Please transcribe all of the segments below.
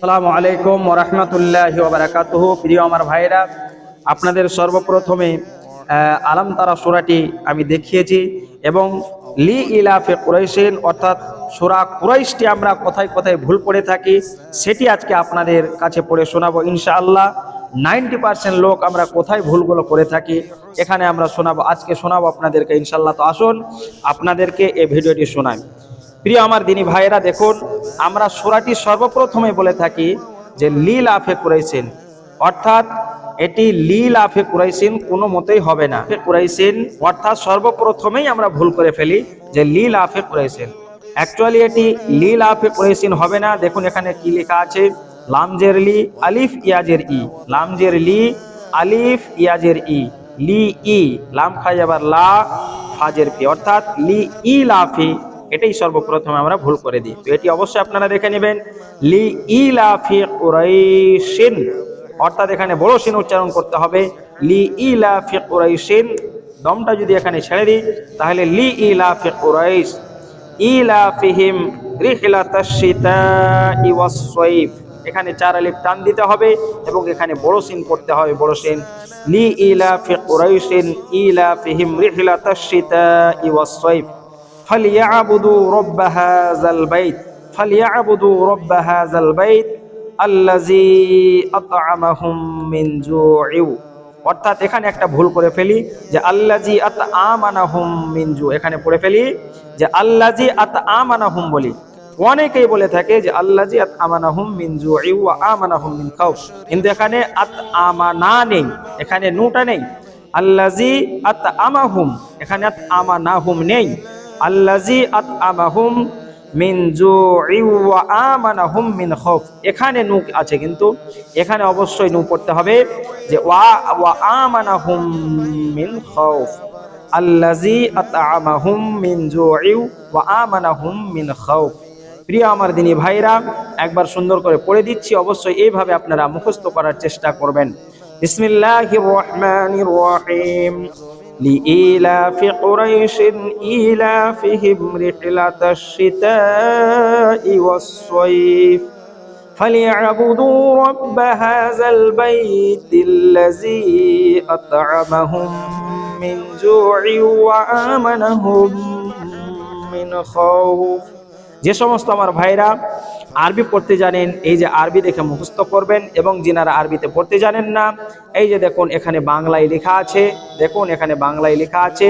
আসসালামু আলাইকুম ওয়া রাহমাতুল্লাহি ওয়া বারাকাতুহু। প্রিয় আমার ভাইরা, আপনাদের সর্বপ্রথমে আলাম তারা সূরাটি আমি দেখিয়েছি এবং লি ইলাফে কুরাইশিন অর্থাৎ সূরা কুরাইশটি আমরা কোথায় কোথায় ভুল পড়ে থাকি সেটি আজকে আপনাদের কাছে পড়ে শোনাবো ইনশাআল্লাহ। 90% লোক আমরা কোথায় ভুলগুলো করে থাকি এখানে আমরা শোনাবো, আজকে শোনাবো আপনাদেরকে ইনশাআল্লাহ। তো আসুন আপনাদেরকে এই ভিডিওটি শোনাই। প্রিয় আমার দিনী ভাইয়েরা, দেখুন আমরা সূরাটি সর্বপ্রথমে বলে থাকি যে লীল আফে কুরাইশিন, অর্থাৎ এটি লীল আফে কুরাইশিন কোনো মতেই হবে না। কুরাইশিন অর্থাৎ সর্বপ্রথমেই আমরা ভুল করে ফেলি যে লীল আফে কুরাইশিন। অ্যাকচুয়ালি এটি লীল আফে কুরাইশিন হবে না। দেখুন এখানে কি লেখা আছে, লামজের লি আলিফ ইয়াজের ই, লামজের লি আলিফ ইয়াজের ই, লি ই লাম খাই আবার লা ফাজের ফি, অর্থাৎ লি ই লাফি। এটাই সর্বপ্রথমে আমরা ভুল করে দিই। তো এটি অবশ্যই আপনারা দেখে নেবেন, লি ইলাফি কুরাইশিন, অর্থাৎ এখানে বড় সিন উচ্চারণ করতে হবে, লি ইলাফি কুরাইশিন। দমটা যদি এখানে ছেড়ে দিই তাহলে লি ইলাফি কুরাইশ ইলাফিহিম রিহলাতাশ শিতাই ওয়াস সাইফ। এখানে 4 আলিফ টান দিতে হবে এবং এখানে বড় সিন পড়তে হবে, বড় সিন, লি ইলাফি কুরাইশিন ইলাফিহিম রিহলাতাশ শিতাই ওয়াস সাইফ فليعبدوا رب هذا البيت فليعبدوا رب هذا البيت الذي أطعمهم من جوع। অর্থাৎ এখানে একটা ভুল করে ফেলি যে আল্লাজি আতআমানাহুম মিন জু, এখানে পড়ে ফেলি যে আল্লাজি আতআমানাহুম বলি। অনেকেই বলে থাকে যে আল্লাজি আতআমানাহুম মিন জুই ওয়া আমানাহুম মিন খাউফ, কিন্তু এখানে আতআমানা নেই, এখানে নুটা নেই। আল্লাজি আতআমাহুম, এখানে আতআমানাহুম নেই। আল্লাজি আতআমাহুম মিন জুই ওয়া আমানাহুম মিন খাউফ, এখানে নূ আছে, কিন্তু এখানে অবশ্যই নূ পড়তে হবে যে ওয়া আমানাহুম মিন খাউফ, আল্লাজি আতআমাহুম মিন জুই ওয়া আমানাহুম মিন খাউফ। প্রিয় আমার দিনী ভাইরা, একবার সুন্দর করে পড়ে দিচ্ছি, অবশ্যই এইভাবে আপনারা মুখস্থ করার চেষ্টা করবেন। বিসমিল্লাহির রহমানির রহিম। لإيلاف قريش إيلافهم رحلة الشتاء والصيف فليعبدوا رب هذا البيت الذي أطعمهم من جوع وآمنهم من خوف। যে সমস্ত আমার ভাইরা আরবি পড়তে জানেন, এই যে আরবি দেখে মুখস্থ করবেন, এবং যিনারা আরবিতে পড়তে জানেন না, এই যে দেখুন এখানে বাংলায় লেখা আছে, দেখুন এখানে বাংলায় লেখা আছে,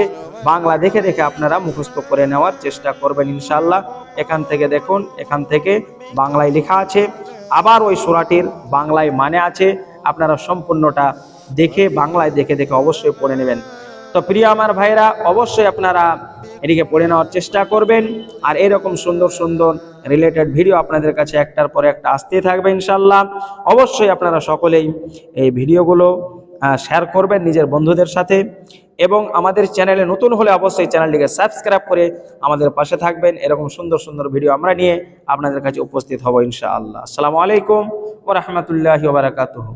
বাংলা দেখে দেখে আপনারা মুখস্থ করে নেওয়ার চেষ্টা করবেন ইনশাআল্লাহ। এখান থেকে দেখুন, এখান থেকে বাংলায় লেখা আছে, আবার ওই সূরাটির বাংলায় মানে আছে, আপনারা সম্পূর্ণটা দেখে বাংলায় দেখে দেখে অবশ্যই পড়ে নেবেন। তো প্রিয় আমার ভাইরা, অবশ্যই আপনারা এটিকে পড়ে নেওয়ার চেষ্টা করবেন, আর এরকম সুন্দর সুন্দর রিলেটেড ভিডিও আপনাদের কাছে একটার পর একটা আসতেই থাকবে ইনশাআল্লাহ। অবশ্যই আপনারা সকলেই এই ভিডিওগুলো শেয়ার করবেন নিজের বন্ধুদের সাথে, এবং আমাদের চ্যানেলে নতুন হলে অবশ্যই চ্যানেলটিকে সাবস্ক্রাইব করে আমাদের পাশে থাকবেন। এরকম সুন্দর সুন্দর ভিডিও আমরা নিয়ে আপনাদের কাছে উপস্থিত হব ইনশাআল্লাহ। আসসালামু আলাইকুম ওয়া রাহমাতুল্লাহি ওয়া বারাকাতুহু।